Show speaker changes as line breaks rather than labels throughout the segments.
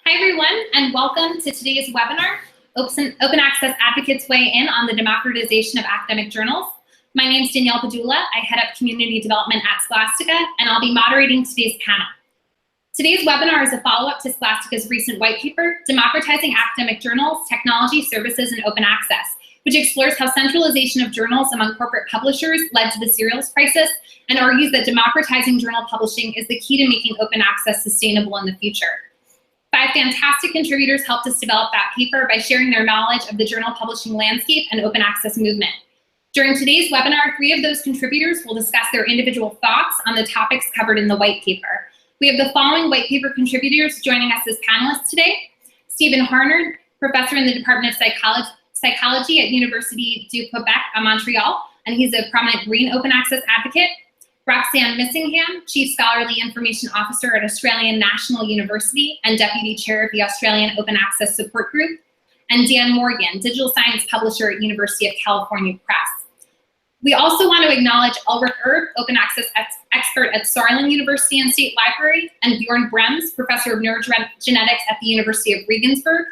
Hi everyone, and welcome to today's webinar, Open Access Advocates Weigh In on the Democratization of Academic Journals. My name is Danielle Padula. I head up Community Development at Scholastica, and I'll be moderating today's panel. Today's webinar is a follow-up to Scholastica's recent white paper, Democratizing Academic Journals, Technology, Services, and Open Access, which explores how centralization of journals among corporate publishers led to the serials crisis and argues that democratizing journal publishing is the key to making open access sustainable in the future. 5 fantastic contributors helped us develop that paper by sharing their knowledge of the journal publishing landscape and open access movement. During today's webinar, 3 of those contributors will discuss their individual thoughts on the topics covered in the white paper. We have the following white paper contributors joining us as panelists today: Stephen Harnard, professor in the Department of Psychology at Université du Québec à Montreal, and he's a prominent green open access advocate. Roxanne Missingham, Chief Scholarly Information Officer at Australian National University and Deputy Chair of the Australian Open Access Support Group. And Dan Morgan, Digital Science Publisher at University of California Press. We also want to acknowledge Ulrich Erb, Open Access Expert at Saarland University and State Library, and Bjorn Brems, Professor of Neurogenetics at the University of Regensburg.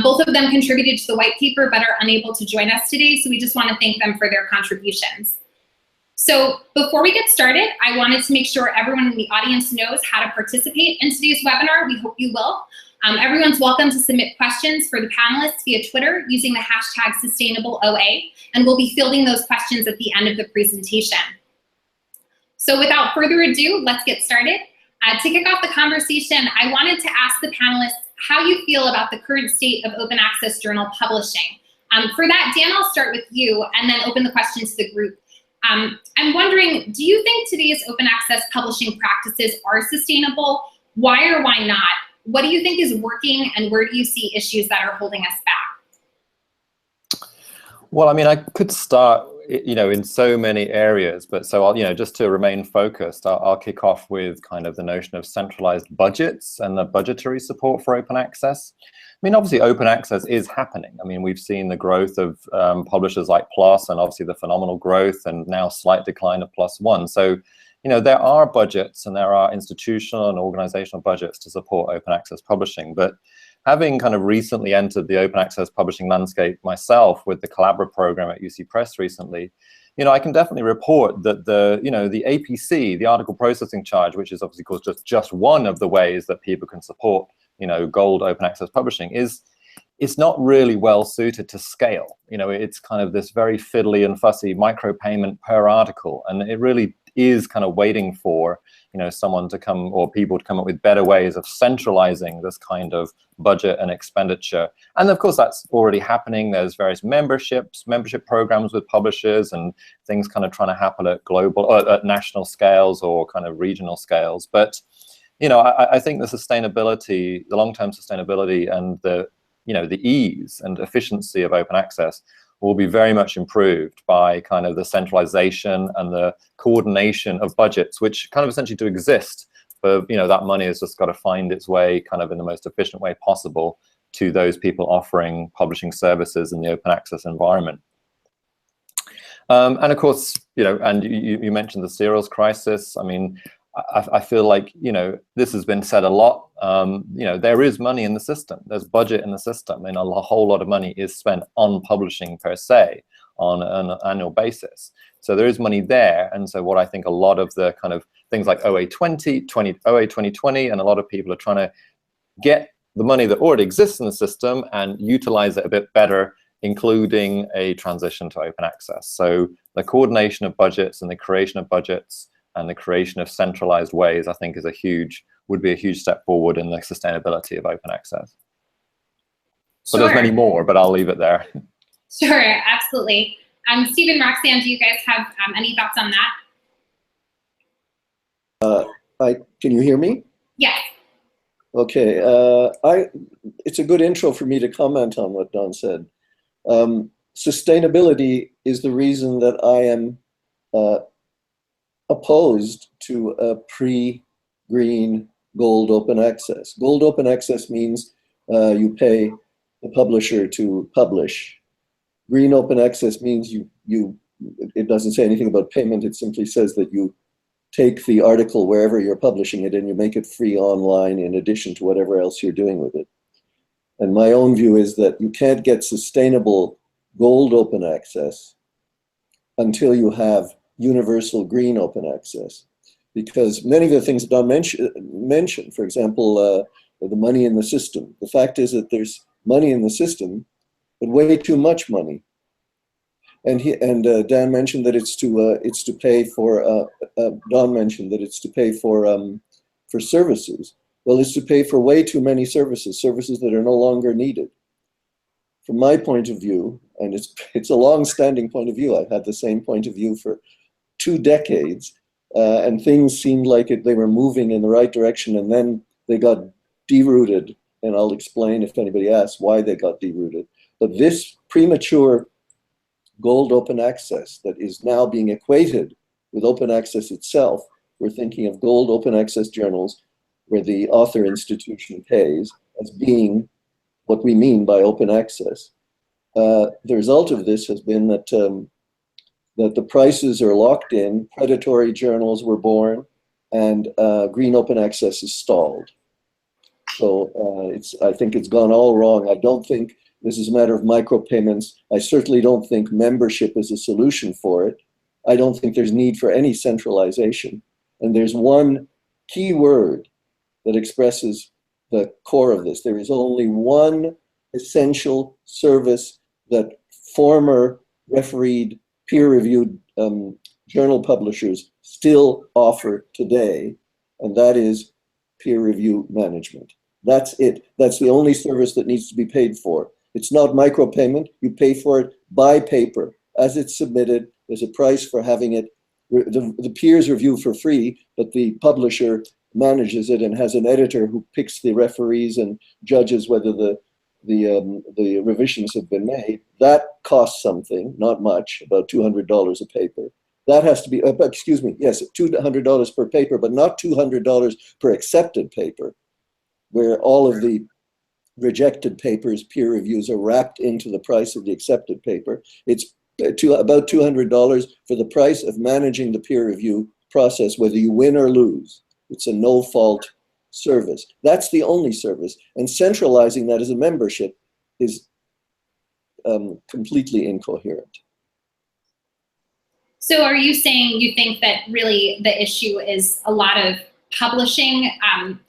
Both of them contributed to the white paper but are unable to join us today, so we just want to thank them for their contributions. So before we get started, I wanted to make sure everyone in the audience knows how to participate in today's webinar. We hope you will. Everyone's welcome to submit questions for the panelists via Twitter using the hashtag #SustainableOA, and we'll be fielding those questions at the end of the presentation. So without further ado, let's get started. To kick off the conversation, I wanted to ask the panelists how you feel about the current state of open access journal publishing. For that, Dan, I'll start with you and then open the question to the group. I'm wondering, do you think today's open access publishing practices are sustainable? Why or why not? What do you think is working, and where do you see issues that are holding us back?
Well, I mean, I could start, in so many areas, but so I'll, just to remain focused, I'll kick off with kind of the notion of centralized budgets and the budgetary support for open access. I mean, obviously, open access is happening. I mean, we've seen the growth of publishers like PLOS, and obviously the phenomenal growth and now slight decline of PLOS ONE. So, there are budgets and there are institutional and organizational budgets to support open access publishing. But having kind of recently entered the open access publishing landscape myself with the Collabora program at UC Press recently, I can definitely report that the APC, the article processing charge, which is obviously called just one of the ways that people can support gold open access publishing, it's not really well suited to scale. It's kind of this very fiddly and fussy micropayment per article, and it really is kind of waiting for someone to come, or people to come up with better ways of centralizing this kind of budget and expenditure. And of course, that's already happening. There's various membership programs with publishers, and things kind of trying to happen at global, or at national scales or kind of regional scales. But I think the sustainability, the long-term sustainability, and the ease and efficiency of open access will be very much improved by kind of the centralization and the coordination of budgets, which kind of essentially do exist. But that money has just got to find its way kind of in the most efficient way possible to those people offering publishing services in the open access environment. And of course, and you mentioned the serials crisis. I mean, I feel like, this has been said a lot. There is money in the system. There's budget in the system, and a whole lot of money is spent on publishing per se on an annual basis. So there is money there. And so what I think a lot of the kind of things like OA 2020, and a lot of people are trying to get the money that already exists in the system and utilize it a bit better, including a transition to open access. So the coordination of budgets and the creation of budgets and the creation of centralized ways, I think, would be a huge step forward in the sustainability of open access. But there's many more, but I'll leave it there.
Sure, absolutely. Stephen, Roxanne, do you guys have any thoughts on that?
Can you hear me?
Yes.
Okay. It's a good intro for me to comment on what Don said. Sustainability is the reason that I am opposed to a pre-green gold open access. Gold open access means you pay the publisher to publish. Green open access means it doesn't say anything about payment. It simply says that you take the article wherever you're publishing it and you make it free online in addition to whatever else you're doing with it. And my own view is that you can't get sustainable gold open access until you have universal green open access. Because many of the things that Don mentioned, for example, the money in the system. The fact is that there's money in the system, but way too much money. And Dan mentioned that it's to pay for. Don mentioned that it's to pay for services. Well, it's to pay for way too many services that are no longer needed. From my point of view, and it's a long-standing point of view. I've had the same point of view for 2 decades, and things seemed like they were moving in the right direction, and then they got derooted. And I'll explain if anybody asks why they got derooted. But this premature gold open access that is now being equated with open access itself. We're thinking of gold open access journals where the author institution pays as being what we mean by open access. The result of this has been that the prices are locked in, predatory journals were born, and green open access is stalled. So I think it's gone all wrong. I don't think this is a matter of micropayments. I certainly don't think membership is a solution for it. I don't think there's need for any centralization. And there's one key word that expresses the core of this. There is only one essential service that former refereed, peer-reviewed journal publishers still offer today, and that is peer review management. That's it. That's the only service that needs to be paid for. It's not micropayment. You pay for it by paper. As it's submitted, there's a price for having it. The peers review for free, but the publisher manages it and has an editor who picks the referees and judges whether the revisions have been made. That costs something, not much, about $200 a paper. That has to be, excuse me, yes, $200 per paper, but not $200 per accepted paper, where all of the rejected papers, peer reviews are wrapped into the price of the accepted paper. It's about $200 for the price of managing the peer review process, whether you win or lose. It's a no-fault service. That's the only service. And centralizing that as a membership is completely incoherent.
So are you saying you think that really the issue is a lot of publishing,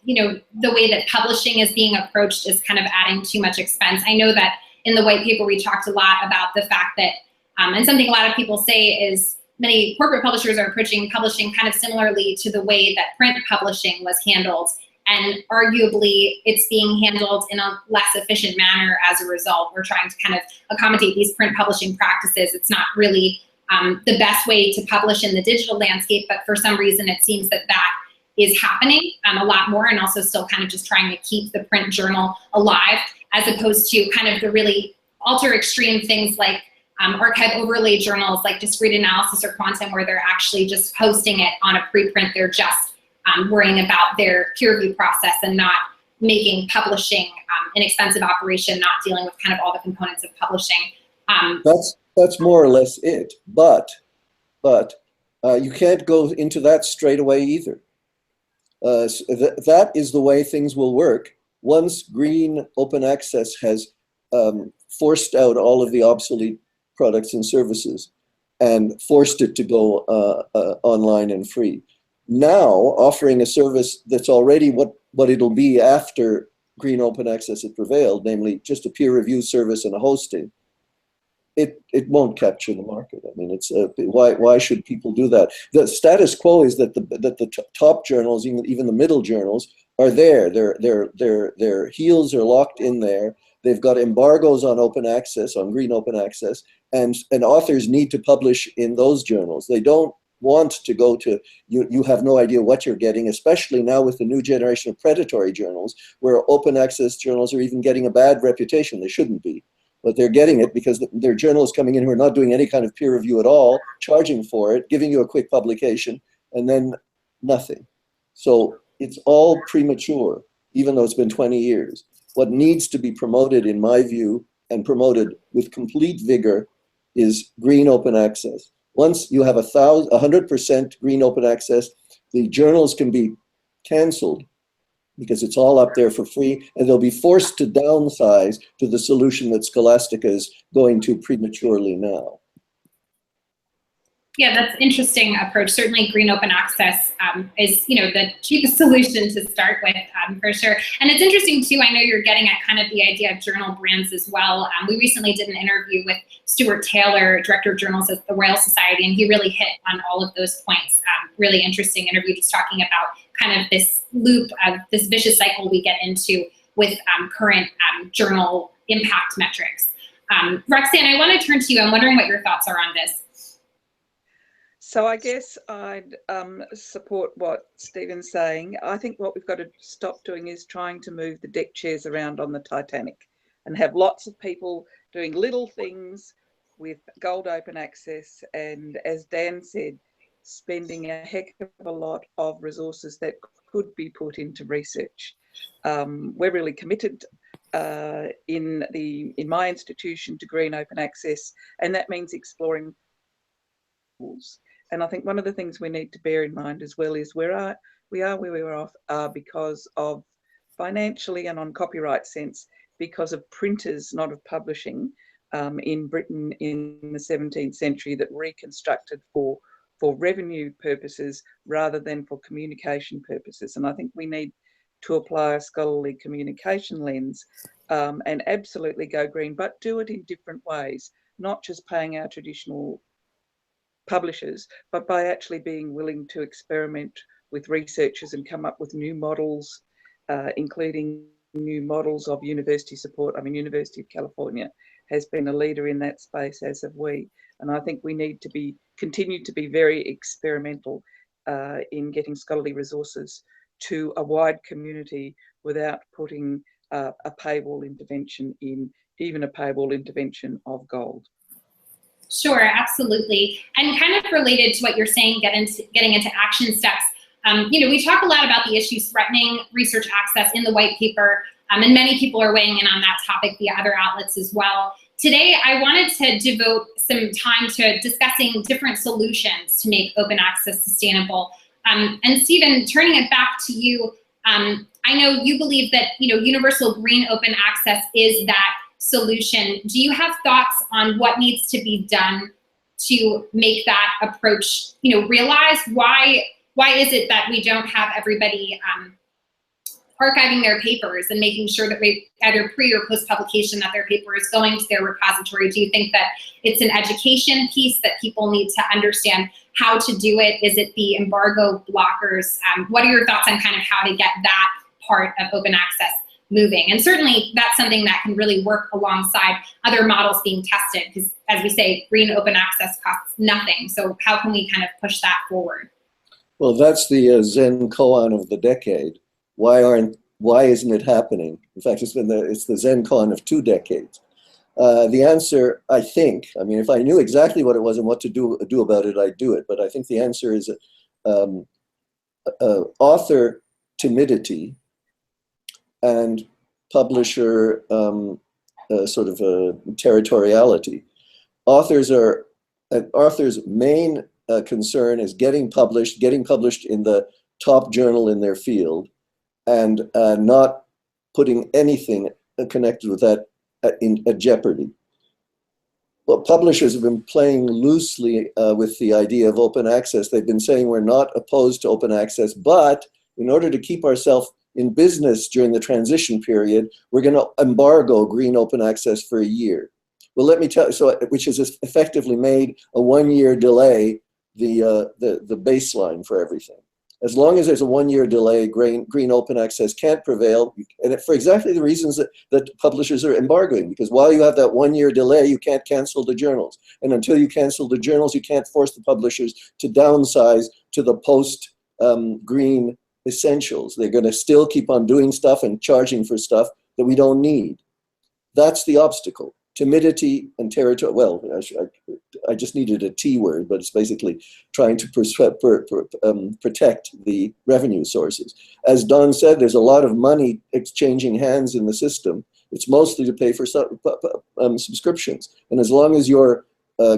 the way that publishing is being approached is kind of adding too much expense? I know that in the white paper, we talked a lot about the fact that, and something a lot of people say is many corporate publishers are approaching publishing kind of similarly to the way that print publishing was handled. And arguably, it's being handled in a less efficient manner as a result. We're trying to kind of accommodate these print publishing practices. It's not really the best way to publish in the digital landscape, but for some reason, it seems that that is happening a lot more, and also still kind of just trying to keep the print journal alive, as opposed to kind of the really ultra extreme things like archive overlay journals like Discrete Analysis or Quantum, where they're actually just posting it on a preprint. They're just worrying about their peer review process and not making publishing an expensive operation, not dealing with kind of all the components of publishing.
That's more or less it, but you can't go into that straight away either. That is the way things will work once green open access has forced out all of the obsolete products and services and forced it to go online and free. Now, offering a service that's already what it'll be after green open access has prevailed, namely just a peer review service and a hosting, it won't capture the market. I mean, it's why should people do that? The status quo is that the top journals, even the middle journals, are there. Their heels are locked in there. They've got embargoes on open access, on green open access, and authors need to publish in those journals. They don't want to go to, you have no idea what you're getting, especially now with the new generation of predatory journals, where open access journals are even getting a bad reputation. They shouldn't be. But they're getting it because there are journalists coming in who are not doing any kind of peer review at all, charging for it, giving you a quick publication, and then nothing. So it's all premature, even though it's been 20 years. What needs to be promoted, in my view, and promoted with complete vigor, is green open access. Once you have 100% green open access, The journals can be canceled because it's all up there for free, and they'll be forced to downsize to the solution that Scholastica is going to prematurely now.
Yeah, that's an interesting approach. Certainly green open access is, the cheapest solution to start with, for sure. And it's interesting too, I know you're getting at kind of the idea of journal brands as well. We recently did an interview with Stuart Taylor, Director of Journals at the Royal Society, and he really hit on all of those points. Really interesting interview, just talking about kind of this loop of this vicious cycle we get into with current journal impact metrics. Roxanne, I want to turn to you. I'm wondering what your thoughts are on this.
So I guess I'd support what Stephen's saying. I think what we've got to stop doing is trying to move the deck chairs around on the Titanic and have lots of people doing little things with gold open access, and as Dan said, spending a heck of a lot of resources that could be put into research. We're really committed in my institution to green open access, and that means exploring tools. And I think one of the things we need to bear in mind as well is we are where we are because of financially and on copyright sense, because of printers, not of publishing, in Britain in the 17th century that reconstructed for revenue purposes rather than for communication purposes. And I think we need to apply a scholarly communication lens and absolutely go green, but do it in different ways, not just paying our traditional publishers, but by actually being willing to experiment with researchers and come up with new models, including new models of university support. I mean, University of California has been a leader in that space, as have we. And I think we need to continue to be very experimental in getting scholarly resources to a wide community without putting a paywall intervention in, even a paywall intervention of gold.
Sure, absolutely. And kind of related to what you're saying, getting into action steps, we talk a lot about the issues threatening research access in the white paper, and many people are weighing in on that topic via other outlets as well. Today, I wanted to devote some time to discussing different solutions to make open access sustainable. And Stephen, turning it back to you, I know you believe that universal green open access is that solution. Do you have thoughts on what needs to be done to make that approach, realized? Why is it that we don't have everybody archiving their papers and making sure that either pre or post publication that their paper is going to their repository? Do you think that it's an education piece that people need to understand how to do it? Is it the embargo blockers? What are your thoughts on kind of how to get that part of open access moving? And certainly that's something that can really work alongside other models being tested, because as we say, green open access costs nothing. So how can we kind of push that forward?
Well, that's the Zen koan of the decade. Why isn't it happening? In fact, it's the Zen koan of 2 decades. The answer, I think, if I knew exactly what it was and what to do about it, I'd do it. But I think the answer is author timidity and publisher sort of territoriality. Authors' main concern is getting published in the top journal in their field, and not putting anything connected with that in jeopardy. Well, publishers have been playing loosely with the idea of open access. They've been saying we're not opposed to open access, but in order to keep ourselves in business during the transition period, we're going to embargo green open access for a year. Well, let me tell you, which has effectively made a 1-year delay the baseline for everything. As long as there's a 1-year delay, green open access can't prevail, and for exactly the reasons that publishers are embargoing. Because while you have that 1-year delay, you can't cancel the journals. And until you cancel the journals, you can't force the publishers to downsize to the post-green essentials. They're going to still keep on doing stuff and charging for stuff that we don't need. That's the obstacle. Timidity and territory. Well, I just needed a T word, but it's basically trying to protect the revenue sources. As Don said, there's a lot of money exchanging hands in the system. It's mostly to pay for subscriptions. And as long as your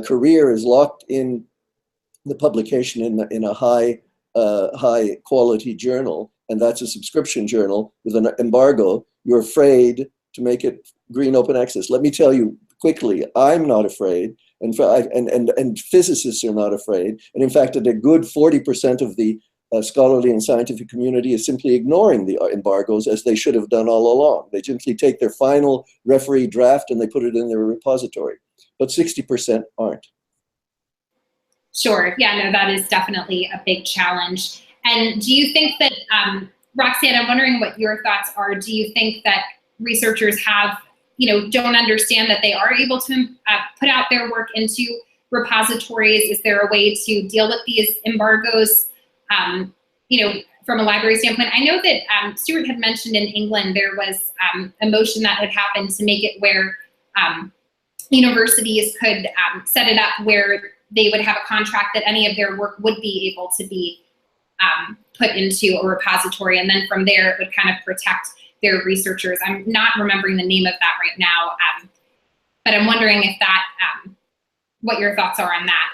career is locked in the publication in a high high quality journal, and that's a subscription journal with an embargo, you're afraid to make it green open access. Let me tell you quickly, I'm not afraid, and physicists are not afraid. And in fact, a good 40% of the scholarly and scientific community is simply ignoring the embargoes, as they should have done all along. They simply take their final referee draft and they put it in their repository. But 60% aren't.
Sure. Yeah, no, that is definitely a big challenge. And do you think that, Roxanne, I'm wondering what your thoughts are. Do you think that researchers have, don't understand that they are able to put out their work into repositories? Is there a way to deal with these embargoes, from a library standpoint? I know that Stuart had mentioned in England there was a motion that had happened to make it where universities could set it up where they would have a contract that any of their work would be able to be put into a repository, and then from there it would kind of protect their researchers. I'm not remembering the name of that right now, but I'm wondering if that, what your thoughts are on that.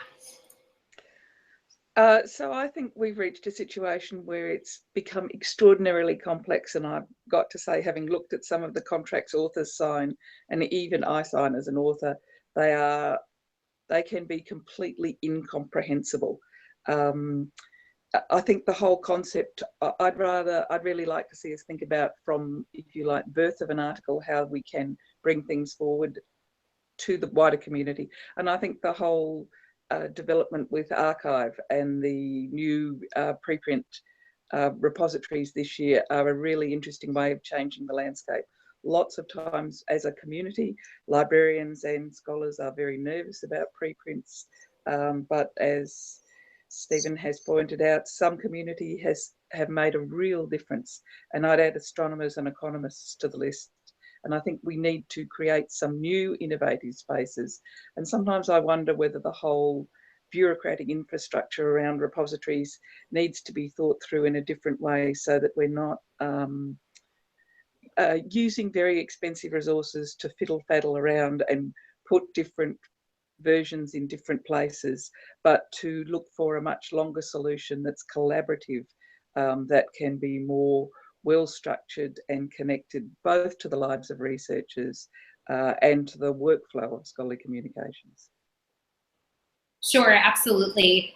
So I think we've reached a situation where it's become extraordinarily complex, and I've got to say, having looked at some of the contracts authors sign, and even I sign as an author, they can be completely incomprehensible. I think the whole concept, I'd really like to see us think about from, if you like, birth of an article, how we can bring things forward to the wider community. And I think the whole development with archive and the new preprint repositories this year are a really interesting way of changing the landscape. Lots of times as a community, librarians and scholars are very nervous about preprints, but as Stephen has pointed out, some community have made a real difference, and I'd add astronomers and economists to the list. And I think we need to create some new innovative spaces. And sometimes I wonder whether the whole bureaucratic infrastructure around repositories needs to be thought through in a different way, so that we're not using very expensive resources to fiddle-faddle around and put different versions in different places, but to look for a much longer solution that's collaborative, that can be more well-structured and connected both to the lives of researchers and to the workflow of scholarly communications.
Sure, absolutely.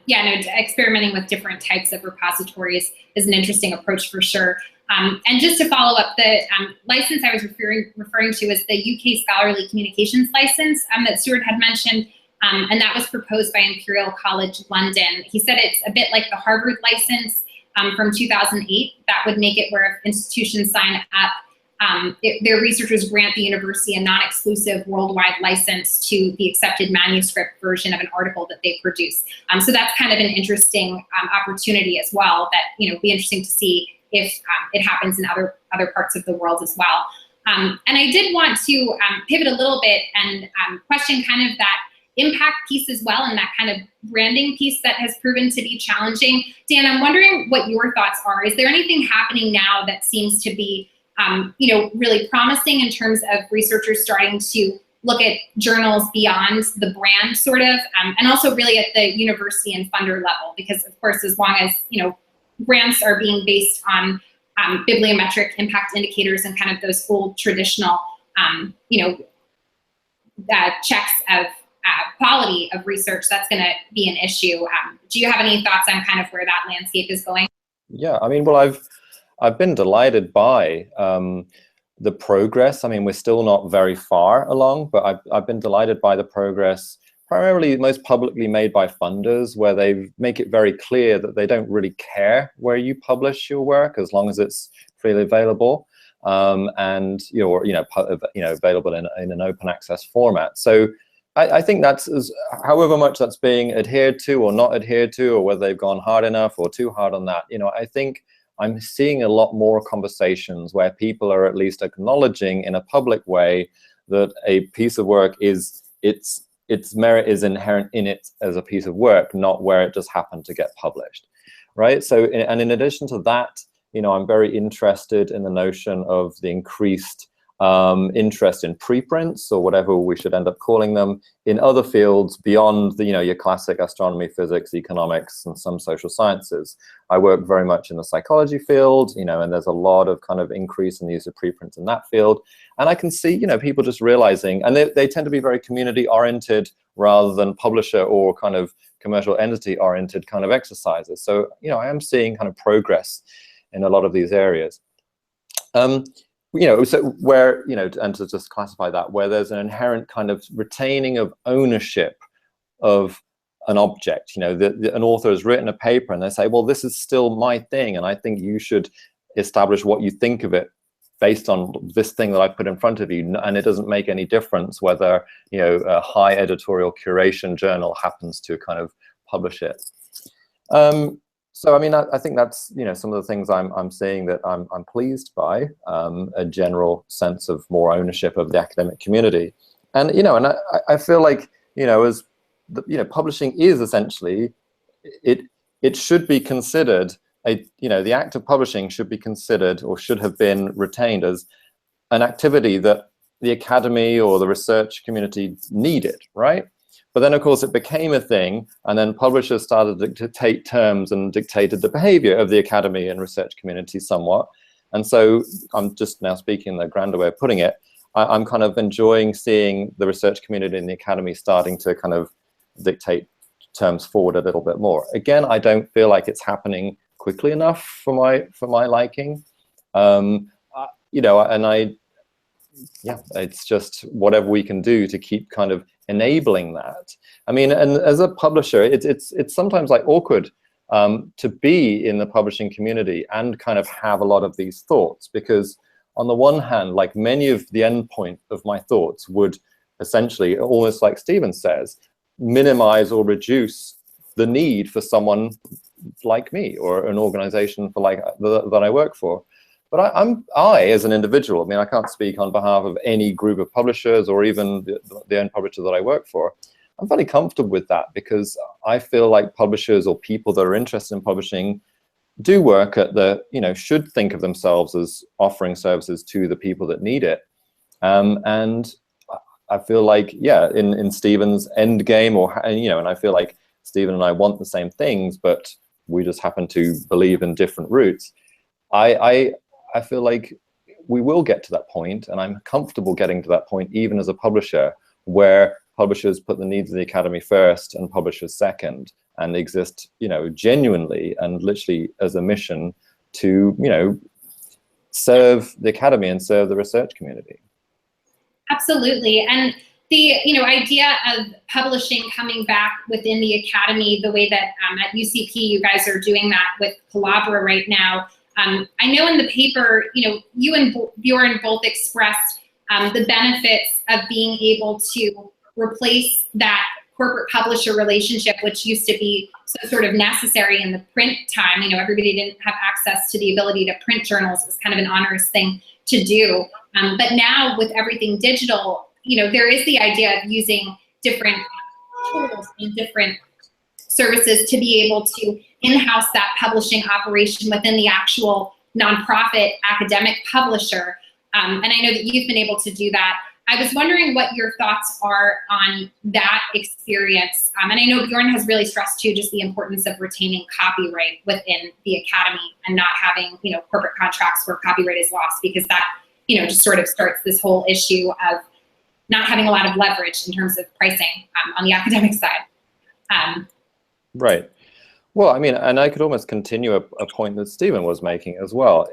Yeah, no, experimenting with different types of repositories is an interesting approach for sure. And just to follow up, the license I was referring to is the UK Scholarly Communications license that Stuart had mentioned, and that was proposed by Imperial College London. He said it's a bit like the Harvard license from 2008. That would make it where if institutions sign up, their researchers grant the university a non-exclusive worldwide license to the accepted manuscript version of an article that they produce. So that's kind of an interesting opportunity as well, that be interesting to see if it happens in other parts of the world as well. And I did want to pivot a little bit and question kind of that impact piece as well, and that kind of branding piece that has proven to be challenging. Dan, I'm wondering what your thoughts are. Is there anything happening now that seems to be really promising in terms of researchers starting to look at journals beyond the brand sort of, and also really at the university and funder level? Because of course, as long as, grants are being based on bibliometric impact indicators and kind of those old traditional, checks of quality of research, that's going to be an issue. Do you have any thoughts on kind of where that landscape is going?
Yeah, I mean, well, I've been delighted by the progress. I mean, we're still not very far along, but I've been delighted by the progress, primarily most publicly made by funders, where they make it very clear that they don't really care where you publish your work as long as it's freely available, and available in an open access format. So I think that's, however much that's being adhered to or not adhered to, or whether they've gone hard enough or too hard on that, I think I'm seeing a lot more conversations where people are at least acknowledging in a public way that a piece of work its merit is inherent in it as a piece of work, not where it just happened to get published, right? So, and in addition to that, I'm very interested in the notion of the increased interest in preprints, or whatever we should end up calling them, in other fields beyond the, your classic astronomy, physics, economics, and some social sciences. I work very much in the psychology field, and there's a lot of kind of increase in the use of preprints in that field. And I can see, people just realizing, and they tend to be very community oriented rather than publisher or kind of commercial entity oriented kind of exercises. So, I am seeing kind of progress in a lot of these areas. So where, and to just classify that, where there's an inherent kind of retaining of ownership of an object, an author has written a paper and they say, well, this is still my thing, and I think you should establish what you think of it based on this thing that I put in front of you, and it doesn't make any difference whether, a high editorial curation journal happens to kind of publish it. So, I mean, I think that's, some of the things I'm seeing that I'm pleased by, a general sense of more ownership of the academic community. And, and I feel like, as, publishing is essentially, it should be considered, the act of publishing should be considered, or should have been retained as an activity that the academy or the research community needed, right? But then, of course, it became a thing, and then publishers started to dictate terms and dictated the behavior of the academy and research community somewhat. And so I'm just now speaking the grander way of putting it, I'm kind of enjoying seeing the research community and the academy starting to kind of dictate terms forward a little bit more. Again, I don't feel like it's happening quickly enough for my liking. It's just whatever we can do to keep kind of enabling that. I mean, and as a publisher, it's sometimes like awkward to be in the publishing community and kind of have a lot of these thoughts, because on the one hand, like many of the end point of my thoughts would essentially, almost like Stephen says, minimize or reduce the need for someone like me or an organization for that I work for. But I, as an individual, I mean, I can't speak on behalf of any group of publishers or even the own publisher that I work for. I'm very comfortable with that, because I feel like publishers or people that are interested in publishing do work at the, should think of themselves as offering services to the people that need it. And I feel like, yeah, in Stephen's end game, and I feel like Stephen and I want the same things, but we just happen to believe in different routes. I feel like we will get to that point, and I'm comfortable getting to that point even as a publisher, where publishers put the needs of the academy first and publishers second, and exist, genuinely and literally as a mission to, serve the academy and serve the research community. Absolutely.
And the idea of publishing coming back within the academy, the way that at UCP you guys are doing that with Collabora right now. I know in the paper, you and Bjorn both expressed the benefits of being able to replace that corporate publisher relationship, which used to be so sort of necessary in the print time. Everybody didn't have access to the ability to print journals. It was kind of an onerous thing to do. But now with everything digital, there is the idea of using different tools and different services to be able to in-house that publishing operation within the actual nonprofit academic publisher. And I know that you've been able to do that. I was wondering what your thoughts are on that experience. And I know Bjorn has really stressed too just the importance of retaining copyright within the academy and not having, corporate contracts where copyright is lost, because that, just sort of starts this whole issue of not having a lot of leverage in terms of pricing on the academic side.
Right. Well, I mean, and I could almost continue a point that Stephen was making as well.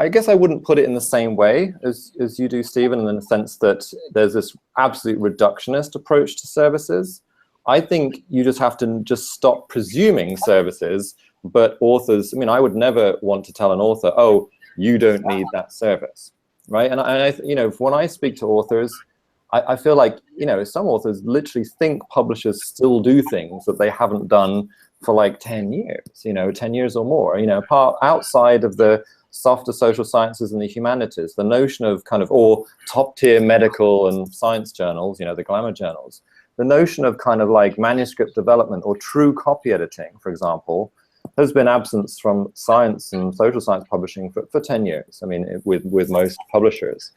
I guess I wouldn't put it in the same way as you do, Stephen, in the sense that there's this absolute reductionist approach to services. I think you just have to stop presuming services, but authors, I mean, I would never want to tell an author, oh, you don't need that service, right? And I when I speak to authors, I feel like, some authors literally think publishers still do things that they haven't done for like 10 years, 10 years or more, outside of the softer social sciences and the humanities, the notion of kind of, or top tier medical and science journals, the glamour journals, the notion of kind of like manuscript development or true copy editing, for example, has been absence from science and social science publishing for 10 years. I mean, with most publishers.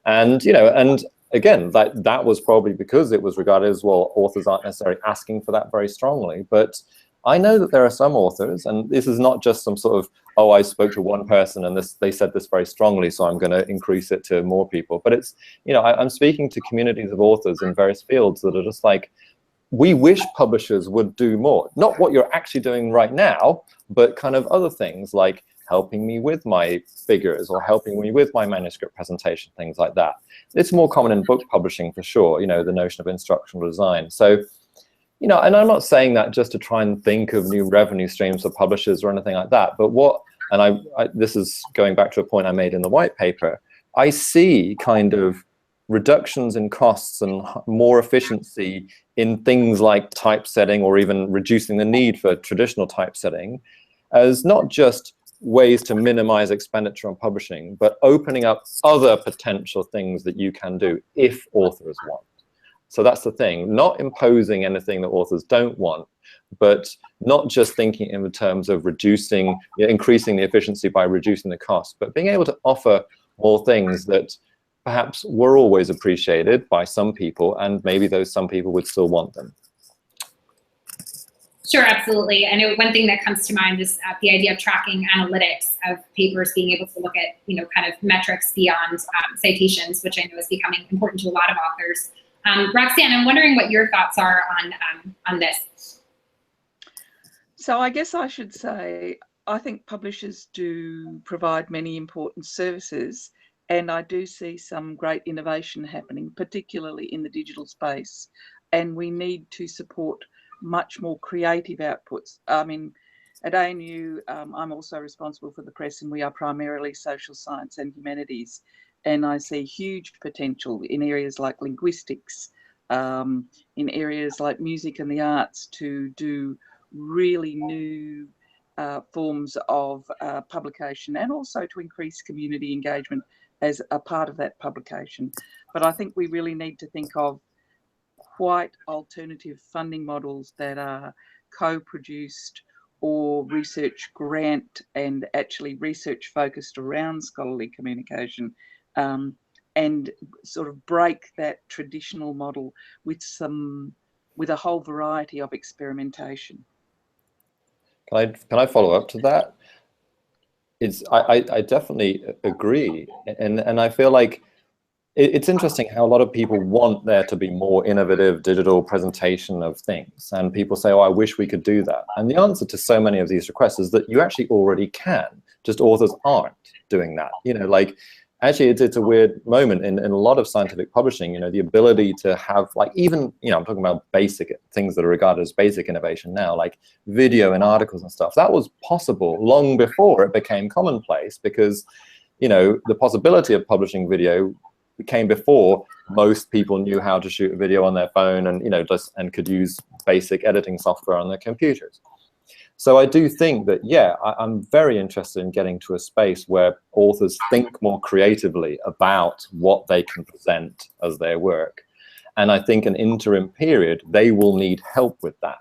And, you know, and again, that was probably because it was regarded as, well, authors aren't necessarily asking for that very strongly. But I know that there are some authors, and this is not just some sort of, oh, I spoke to one person and they said this very strongly, so I'm going to increase it to more people. But it's, you know, I'm speaking to communities of authors in various fields that are just like, we wish publishers would do more. Not what you're actually doing right now, but kind of other things like helping me with my figures or helping me with my manuscript presentation, things like that. It's more common in book publishing for sure, you know, the notion of instructional design. So, you know, and I'm not saying that just to try and think of new revenue streams for publishers or anything like that, but this is going back to a point I made in the white paper, I see kind of reductions in costs and more efficiency in things like typesetting or even reducing the need for traditional typesetting as not just ways to minimize expenditure on publishing, but opening up other potential things that you can do if authors want. So that's the thing, not imposing anything that authors don't want, but not just thinking in the terms of reducing, increasing the efficiency by reducing the cost, but being able to offer more things that perhaps were always appreciated by some people, and maybe those some people would still want them.
Sure, absolutely. I know one thing that comes to mind is the idea of tracking analytics of papers, being able to look at, you know, kind of metrics beyond citations, which I know is becoming important to a lot of authors. Roxanne, I'm wondering what your thoughts are on this.
So I guess I should say, I think publishers do provide many important services, and I do see some great innovation happening, particularly in the digital space. And we need to support much more creative outputs. I mean, at ANU, I'm also responsible for the press, and we are primarily social science and humanities. And I see huge potential in areas like linguistics, in areas like music and the arts to do really new forms of publication, and also to increase community engagement as a part of that publication. But I think we really need to think of quite alternative funding models that are co-produced or research grant and actually research focused around scholarly communication, and sort of break that traditional model with a whole variety of experimentation.
Can I follow up to that? I definitely agree, and I feel like it's interesting how a lot of people want there to be more innovative digital presentation of things, and people say, oh, I wish we could do that. And the answer to so many of these requests is that you actually already can, just authors aren't doing that. You know, like, actually it's a weird moment in a lot of scientific publishing, you know, the ability to have, like, even, you know, I'm talking about basic things that are regarded as basic innovation now, like video and articles and stuff. That was possible long before it became commonplace, because, you know, the possibility of publishing video came before most people knew how to shoot a video on their phone and, you know, and could use basic editing software on their computers. So I do think that, yeah, I'm very interested in getting to a space where authors think more creatively about what they can present as their work. And I think an interim period, they will need help with that,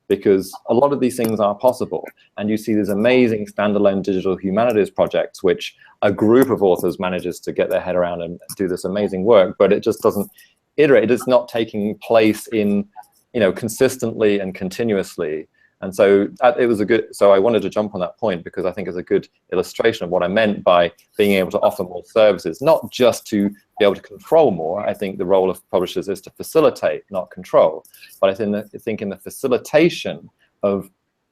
because a lot of these things are possible. And you see these amazing standalone digital humanities projects, which a group of authors manages to get their head around and do this amazing work, but it just doesn't iterate. It's not taking place in, you know, consistently and continuously. And so it was so I wanted to jump on that point, because I think it's a good illustration of what I meant by being able to offer more services, not just to be able to control more. I think the role of publishers is to facilitate, not control. But I think in the facilitation of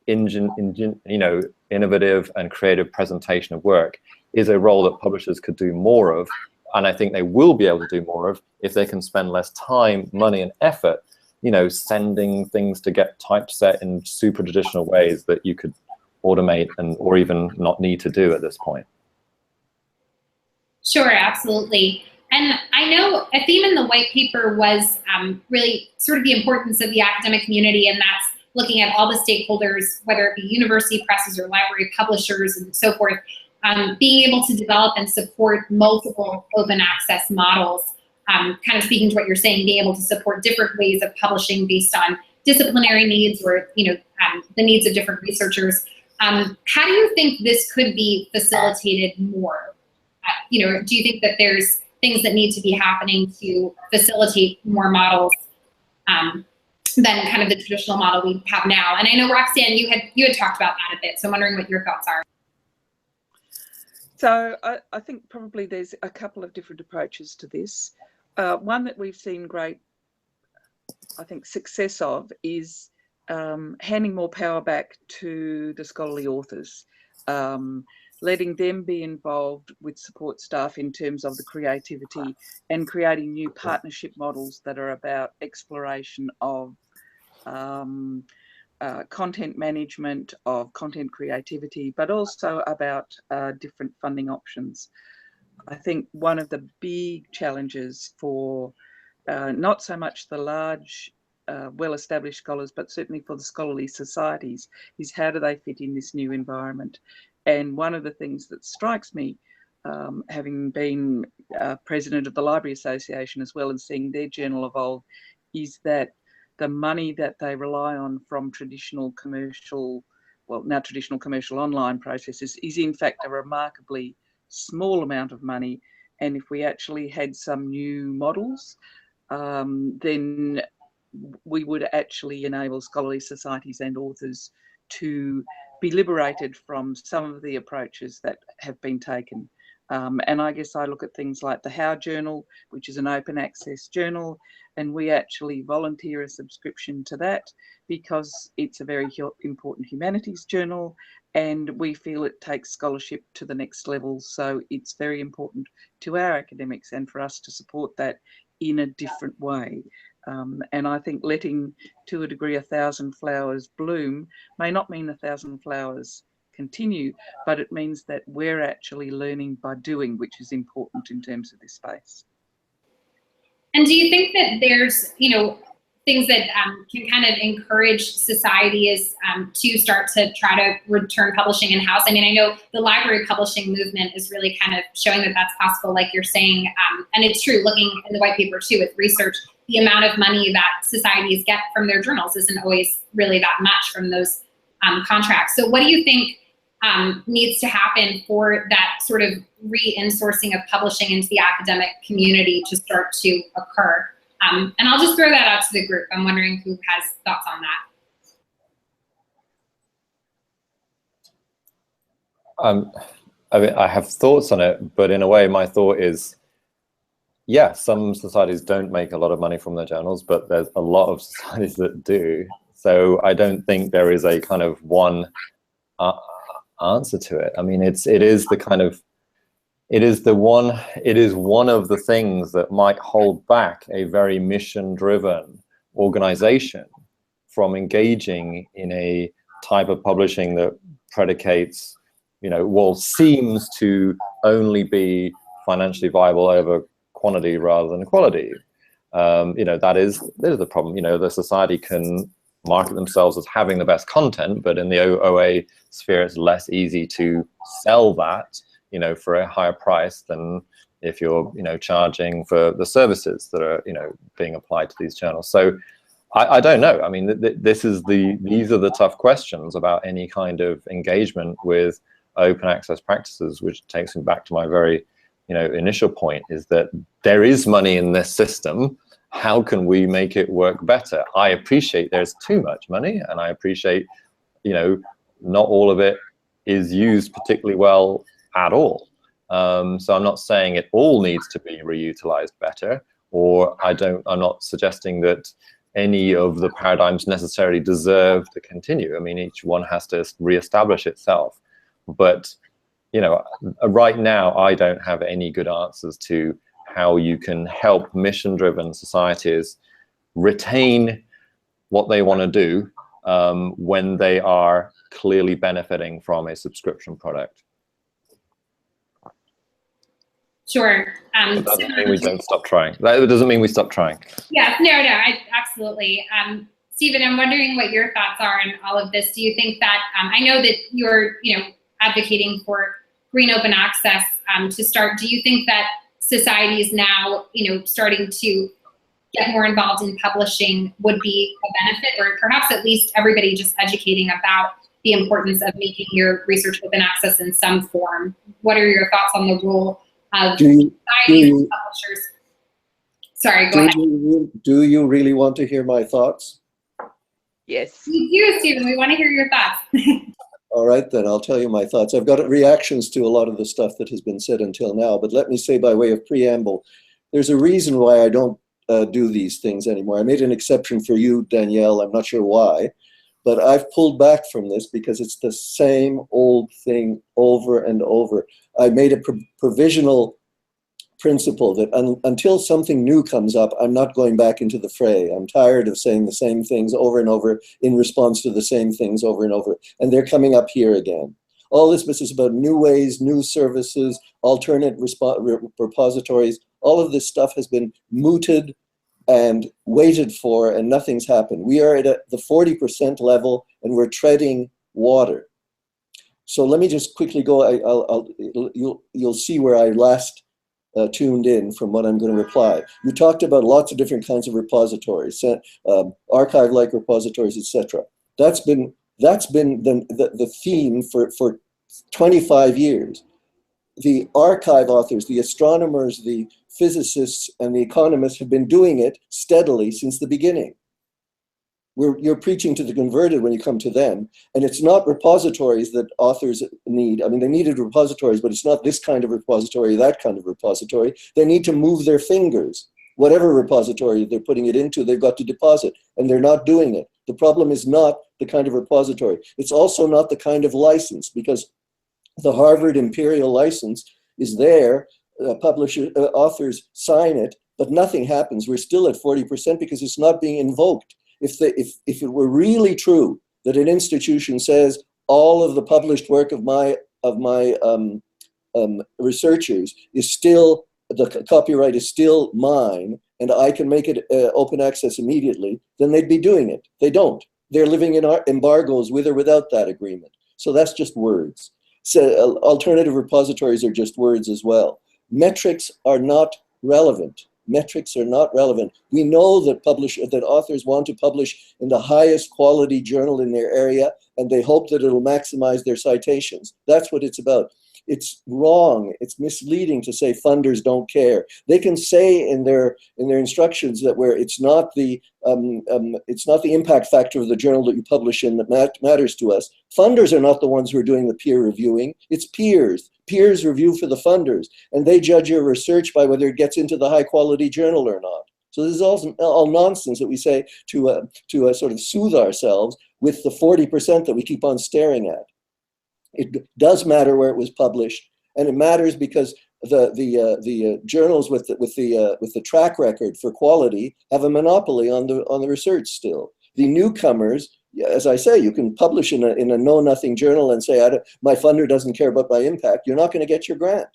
innovative and creative presentation of work is a role that publishers could do more of. And I think they will be able to do more of if they can spend less time, money, and effort, you know, sending things to get typeset in super traditional ways that you could automate or even not need to do at this point.
Sure, absolutely. And I know a theme in the white paper was really sort of the importance of the academic community, and that's looking at all the stakeholders, whether it be university presses or library publishers and so forth, being able to develop and support multiple open access models. Kind of speaking to what you're saying, being able to support different ways of publishing based on disciplinary needs or, you know, the needs of different researchers. How do you think this could be facilitated more? Do you think that there's things that need to be happening to facilitate more models than kind of the traditional model we have now? And I know, Roxanne, you had talked about that a bit, so I'm wondering what your thoughts are.
So I think probably there's a couple of different approaches to this. One that we've seen great, I think, success of is handing more power back to the scholarly authors, letting them be involved with support staff in terms of the creativity and creating new partnership models that are about exploration of content management, of content creativity, but also about different funding options. I think one of the big challenges for not so much the large, well-established scholars, but certainly for the scholarly societies, is how do they fit in this new environment? And one of the things that strikes me, having been president of the Library Association as well and seeing their journal evolve, is that the money that they rely on from traditional commercial, well, now traditional commercial online processes is in fact a remarkably small amount of money. And if we actually had some new models, then we would actually enable scholarly societies and authors to be liberated from some of the approaches that have been taken. And I guess I look at things like the How Journal, which is an open access journal, and we actually volunteer a subscription to that because it's a very important humanities journal and we feel it takes scholarship to the next level. So it's very important to our academics and for us to support that in a different way. And I think letting, to a degree, 1,000 flowers bloom may not mean 1,000 flowers continue, but it means that we're actually learning by doing, which is important in terms of this space.
And do you think that there's, things that can kind of encourage societies to start to try to return publishing in-house? I mean, I know the library publishing movement is really kind of showing that that's possible, like you're saying, and it's true, looking in the white paper too with research, the amount of money that societies get from their journals isn't always really that much from those contracts. So what do you think needs to happen for that sort of re-insourcing of publishing into the academic community to start to occur? And I'll just throw that out to the group. I'm wondering who has thoughts on that.
I mean, I have thoughts on it, but in a way, my thought is, yeah, some societies don't make a lot of money from their journals, but there's a lot of societies that do. So I don't think there is a kind of one answer to it. I mean, it is one of the things that might hold back a very mission-driven organization from engaging in a type of publishing that predicates, seems to only be financially viable over quantity rather than quality. That is the problem. The society can market themselves as having the best content, but in the OA sphere, it's less easy to sell that, for a higher price than if you're, charging for the services that are, being applied to these journals. So I don't know. I mean, these are the tough questions about any kind of engagement with open access practices, which takes me back to my very, initial point, is that there is money in this system. How can we make it work better? I appreciate there's too much money, and I appreciate, not all of it is used particularly well at all. So I'm not saying it all needs to be reutilized better, or I'm not suggesting that any of the paradigms necessarily deserve to continue. I mean, each one has to reestablish itself. But, right now, I don't have any good answers to how you can help mission-driven societies retain what they want to do when they are clearly benefiting from a subscription product.
Sure.
That doesn't mean we don't stop trying. That doesn't mean we stop trying.
Yeah, absolutely. Stephen, I'm wondering what your thoughts are on all of this. Do you think that, I know that you're, advocating for green open access to start. Do you think that societies now, starting to get more involved in publishing would be a benefit, or perhaps at least everybody just educating about the importance of making your research open access in some form. What are your thoughts on the role of society and publishers? Sorry, go ahead.
Do you really want to hear my thoughts?
Yes.
We do, Stephen. We want to hear your thoughts.
All right, then I'll tell you my thoughts. I've got reactions to a lot of the stuff that has been said until now, but let me say by way of preamble, there's a reason why I don't do these things anymore. I made an exception for you, Danielle. I'm not sure why, but I've pulled back from this because it's the same old thing over and over. I made a provisional principle that until something new comes up, I'm not going back into the fray. I'm tired of saying the same things over and over in response to the same things over and over. And they're coming up here again. All this business about new ways, new services, alternate repositories, all of this stuff has been mooted and waited for, and nothing's happened. We are at the 40% level, and we're treading water. So let me just quickly go. You'll see where I last tuned in from what I'm going to reply. You talked about lots of different kinds of repositories, archive-like repositories, etc. That's been the theme for 25 years. The archive authors, the astronomers, the physicists, and the economists have been doing it steadily since the beginning. You're preaching to the converted when you come to them, and it's not repositories that authors need. I mean, they needed repositories, but it's not this kind of repository, that kind of repository. They need to move their fingers. Whatever repository they're putting it into, they've got to deposit, and they're not doing it. The problem is not the kind of repository. It's also not the kind of license, because the Harvard Imperial license is there, authors sign it, but nothing happens. We're still at 40% because it's not being invoked. If it were really true that an institution says all of the published work of my researchers is still, the copyright is still mine, and I can make it open access immediately, then they'd be doing it. They don't. They're living in embargoes with or without that agreement. So that's just words. So alternative repositories are just words as well. Metrics are not relevant. Metrics are not relevant. We know that authors want to publish in the highest quality journal in their area, and they hope that it'll maximize their citations. That's what it's about. It's wrong. It's misleading to say funders don't care. They can say in their instructions that it's not the impact factor of the journal that you publish in that matters to us. Funders are not the ones who are doing the peer reviewing. It's peers. Peers review for the funders, and they judge your research by whether it gets into the high quality journal or not. So this is all nonsense that we say to sort of soothe ourselves with the 40% that we keep on staring at. It does matter where it was published, and it matters because the journals with the track record for quality have a monopoly on the research still. The newcomers, as I say, you can publish in a know-nothing journal and say, my funder doesn't care about my impact. You're not going to get your grant.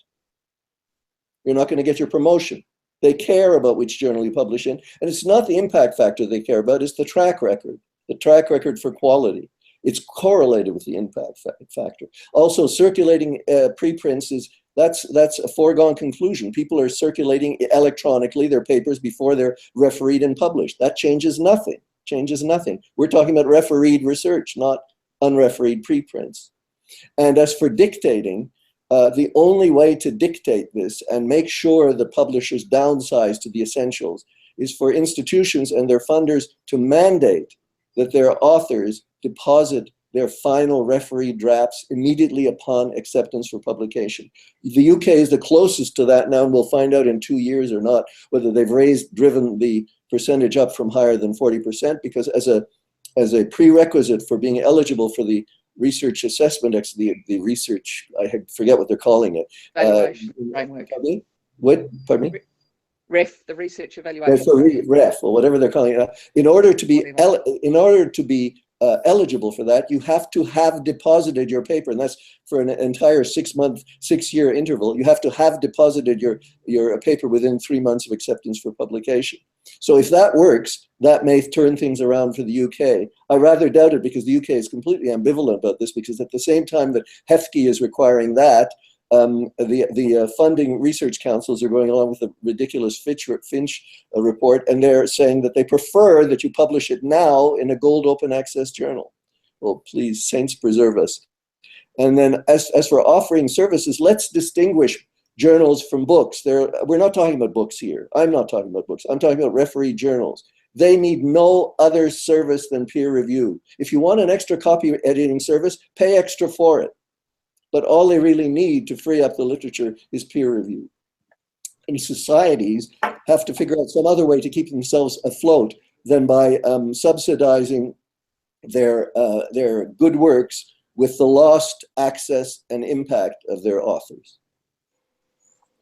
You're not going to get your promotion. They care about which journal you publish in, and it's not the impact factor they care about, it's the track record for quality. It's correlated with the impact factor. Also, circulating preprints that's a foregone conclusion. People are circulating electronically their papers before they're refereed and published. That changes nothing. We're talking about refereed research, not unrefereed preprints. And as for dictating, the only way to dictate this and make sure the publishers downsize to the essentials is for institutions and their funders to mandate that their authors deposit their final refereed drafts immediately upon acceptance for publication. The UK is the closest to that now, and we'll find out in 2 years or not whether they've driven the percentage up from higher than 40%, because as a prerequisite for being eligible for the research assessment, the research, I forget what they're calling it.
Evaluation framework.
Pardon me?
REF, the research evaluation.
REF, or whatever they're calling it. In order to be eligible for that, you have to have deposited your paper, and that's for an entire 6-year interval. You have to have deposited your paper within 3 months of acceptance for publication. So if that works, that may turn things around for the UK. I rather doubt it, because the UK is completely ambivalent about this, because at the same time that HEFCE is requiring that, the funding research councils are going along with the ridiculous Finch report, and they're saying that they prefer that you publish it now in a gold open access journal. Oh, please, saints preserve us. And then as for offering services, let's distinguish journals from books. We're not talking about books here. I'm not talking about books. I'm talking about referee journals. They need no other service than peer review. If you want an extra copy editing service, pay extra for it. But all they really need to free up the literature is peer review. And societies have to figure out some other way to keep themselves afloat than by subsidizing their good works with the lost access and impact of their authors.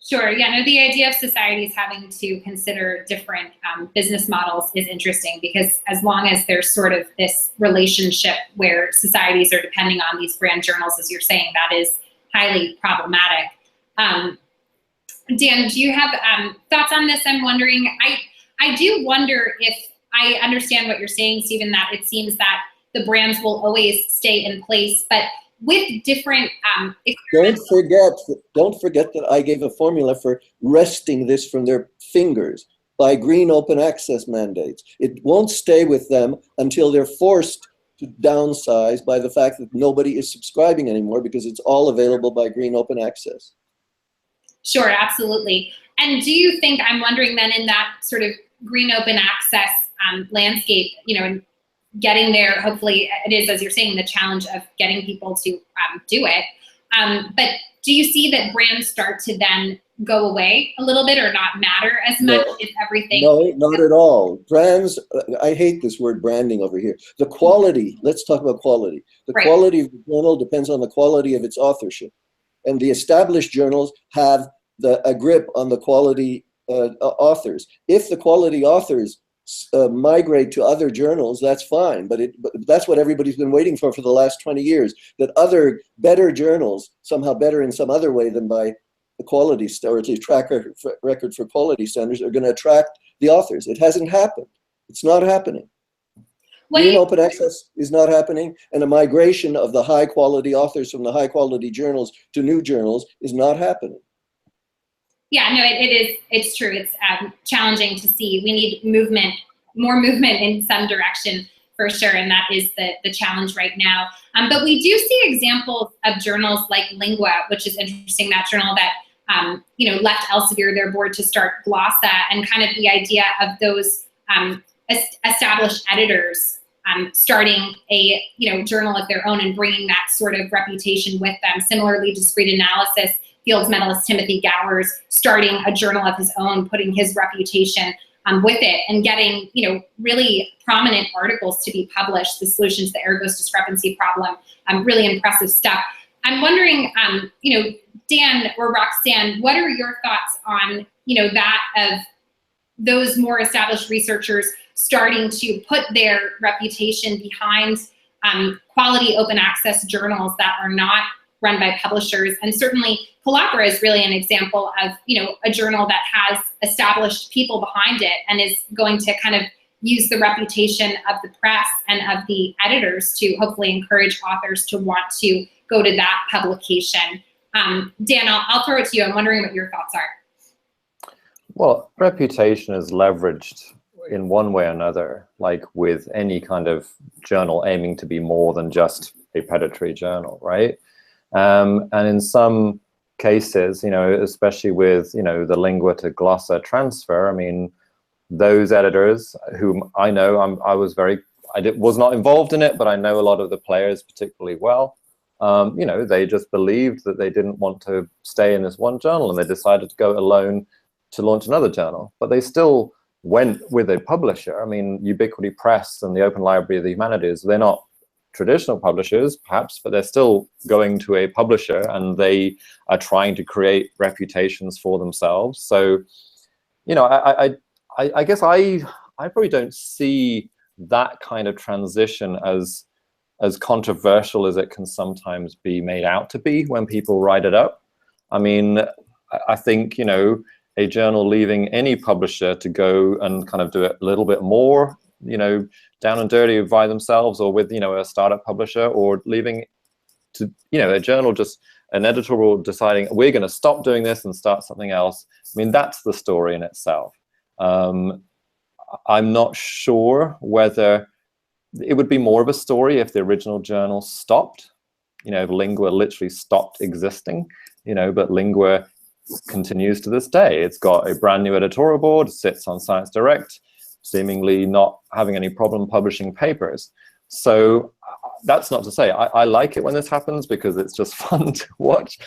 Sure, yeah, no, the idea of societies having to consider different business models is interesting, because as long as there's sort of this relationship where societies are depending on these brand journals, as you're saying, that is highly problematic. Dan, do you have thoughts on this? I'm wondering, I do wonder if I understand what you're saying, Stephen, that it seems that the brands will always stay in place, but with different
don't forget that I gave a formula for wresting this from their fingers by green open access mandates. It won't stay with them until they're forced to downsize by the fact that nobody is subscribing anymore, because it's all available by green open access.
Sure, absolutely. And do you think, I'm wondering then, in that sort of green open access landscape, you know, getting there, hopefully it is, as you're saying, the challenge of getting people to do it. But do you see that brands start to then go away a little bit, or not matter as much if everything?
No, not at all. Brands, I hate this word branding over here. The quality, let's talk about quality. The quality of the journal depends on the quality of its authorship. And the established journals have a grip on the quality authors. If the quality authors migrate to other journals, that's fine, but that's what everybody's been waiting for the last 20 years, that other better journals, somehow better in some other way than by the quality, or at least track record for quality standards, are going to attract the authors. It hasn't happened. It's not happening. Green open access is not happening, and a migration of the high quality authors from the high quality journals to new journals is not happening.
Yeah, no, it's true. It's challenging to see. We need movement, more movement in some direction for sure, and that is the challenge right now. But we do see examples of journals like Lingua, which is interesting, that journal that you know, left Elsevier, their board, to start Glossa, and kind of the idea of those established editors starting a journal of their own and bringing that sort of reputation with them. Similarly, Discrete Analysis, Fields medalist Timothy Gowers starting a journal of his own, putting his reputation with it, and getting really prominent articles to be published. The solution to the ergos discrepancy problem, really impressive stuff. I'm wondering, Dan or Roxanne, what are your thoughts on that of those more established researchers starting to put their reputation behind quality open access journals that are not run by publishers? And certainly Collabora is really an example of a journal that has established people behind it and is going to kind of use the reputation of the press and of the editors to hopefully encourage authors to want to go to that publication. Dan, I'll throw it to you. I'm wondering what your thoughts are.
Well, reputation is leveraged in one way or another, like with any kind of journal aiming to be more than just a predatory journal, right? And in some cases, especially with, the Lingua to Glossa transfer, I mean, those editors whom I know, I was not involved in it, but I know a lot of the players particularly well. They just believed that they didn't want to stay in this one journal, and they decided to go alone to launch another journal. But they still went with a publisher. I mean, Ubiquity Press and the Open Library of the Humanities, they're not traditional publishers, perhaps, but they're still going to a publisher, and they are trying to create reputations for themselves. So, I guess I probably don't see that kind of transition as controversial as it can sometimes be made out to be when people write it up. I mean, I think, a journal leaving any publisher to go and kind of do it a little bit more, down and dirty by themselves, or with, a startup publisher, or leaving to, a journal, just an editorial deciding we're going to stop doing this and start something else. I mean, that's the story in itself. I'm not sure whether it would be more of a story if the original journal stopped, if Lingua literally stopped existing, but Lingua continues to this day. It's got a brand new editorial board, sits on Science Direct, seemingly not having any problem publishing papers. So that's not to say I like it when this happens, because it's just fun to watch.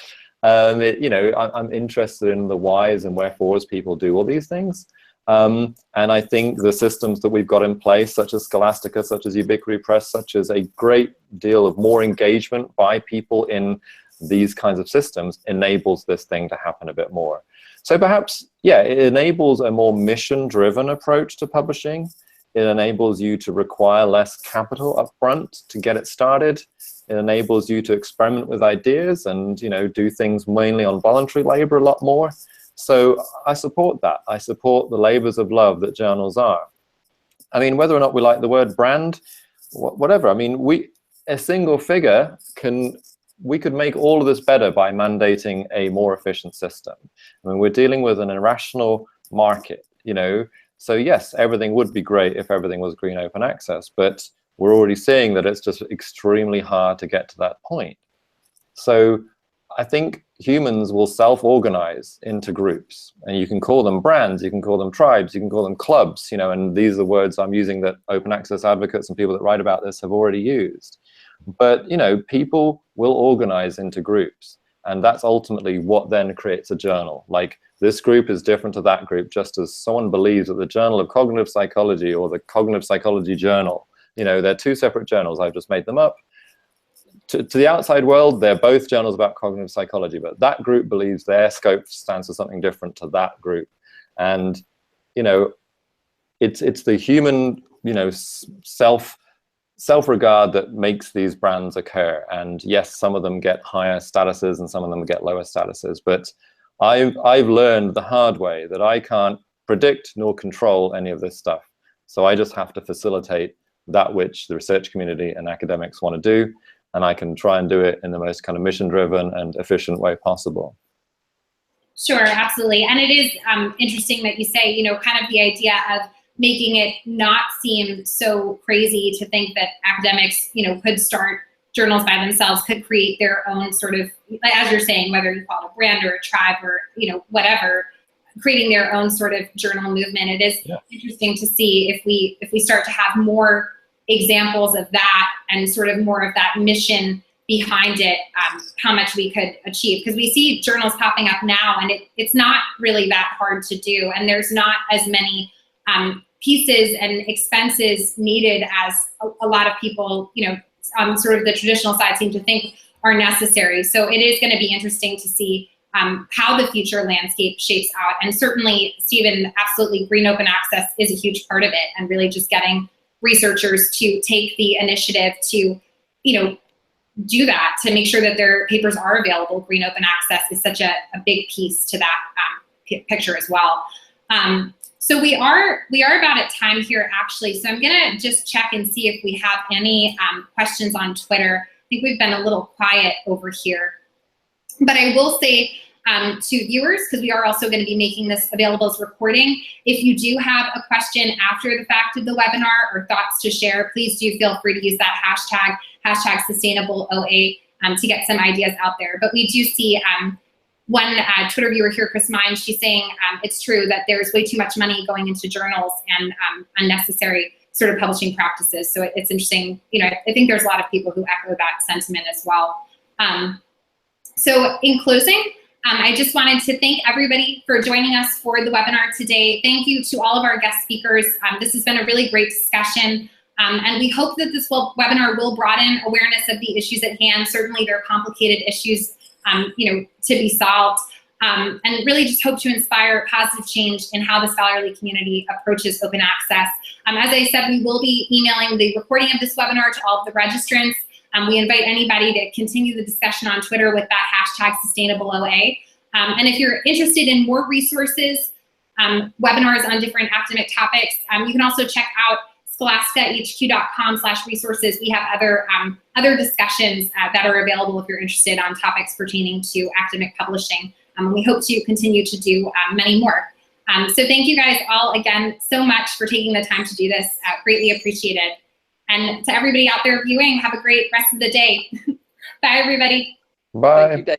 I'm interested in the whys and wherefores people do all these things. And I think the systems that we've got in place, such as Scholastica, such as Ubiquity Press, such as a great deal of more engagement by people in these kinds of systems, enables this thing to happen a bit more. So perhaps, yeah, it enables a more mission-driven approach to publishing. It enables you to require less capital up front to get it started. It enables you to experiment with ideas and, do things mainly on voluntary labor a lot more. So I support that. I support the labors of love that journals are. I mean, whether or not we like the word brand, whatever. I mean, a single figure we could make all of this better by mandating a more efficient system. I mean, we're dealing with an irrational market, So yes, everything would be great if everything was green open access, but we're already seeing that it's just extremely hard to get to that point. So I think humans will self-organize into groups, and you can call them brands, you can call them tribes, you can call them clubs, and these are the words I'm using that open access advocates and people that write about this have already used. But, people will organize into groups, and that's ultimately what then creates a journal. Like, this group is different to that group, just as someone believes that the Journal of Cognitive Psychology or the Cognitive Psychology Journal, they're two separate journals. I've just made them up. To the outside world, they're both journals about cognitive psychology, but that group believes their scope stands for something different to that group. And, it's the human, self-regard that makes these brands occur. And yes, some of them get higher statuses and some of them get lower statuses. But I've learned the hard way that I can't predict nor control any of this stuff. So I just have to facilitate that which the research community and academics want to do. And I can try and do it in the most kind of mission-driven and efficient way possible.
Sure, absolutely. And it is interesting that you say, kind of the idea of making it not seem so crazy to think that academics, could start journals by themselves, could create their own sort of, as you're saying, whether you call it a brand or a tribe or, whatever, creating their own sort of journal movement. It is interesting to see if we start to have more examples of that and sort of more of that mission behind it, how much we could achieve. Because we see journals popping up now, and it's not really that hard to do. And there's not as many pieces and expenses needed as a lot of people, on sort of the traditional side seem to think are necessary. So it is going to be interesting to see how the future landscape shapes out. And certainly, Stephen, absolutely, green open access is a huge part of it, and really just getting researchers to take the initiative to, do that, to make sure that their papers are available. Green open access is such a big piece to that picture as well. So we are about at time here, actually. So I'm gonna just check and see if we have any questions on Twitter. I think we've been a little quiet over here, but I will say to viewers, because we are also going to be making this available as recording, if you do have a question after the fact of the webinar or thoughts to share, please do feel free to use that hashtag #SustainableOA to get some ideas out there. But we do see one Twitter viewer here, Chris Mines, she's saying it's true that there's way too much money going into journals and unnecessary sort of publishing practices. So it's interesting, I think there's a lot of people who echo that sentiment as well. So in closing, I just wanted to thank everybody for joining us for the webinar today. Thank you to all of our guest speakers. This has been a really great discussion. And we hope that this webinar will broaden awareness of the issues at hand. Certainly there are complicated issues to be solved. And really just hope to inspire positive change in how the scholarly community approaches open access. As I said, we will be emailing the recording of this webinar to all of the registrants. We invite anybody to continue the discussion on Twitter with that hashtag #SustainableOA. And if you're interested in more resources, webinars on different academic topics, you can also check out scholasticahq.com/resources. We have other discussions that are available if you're interested on topics pertaining to academic publishing. We hope to continue to do many more. So thank you guys all again so much for taking the time to do this. Greatly appreciated. And to everybody out there viewing, have a great rest of the day. Bye, everybody.
Bye.
Thank you, Dave.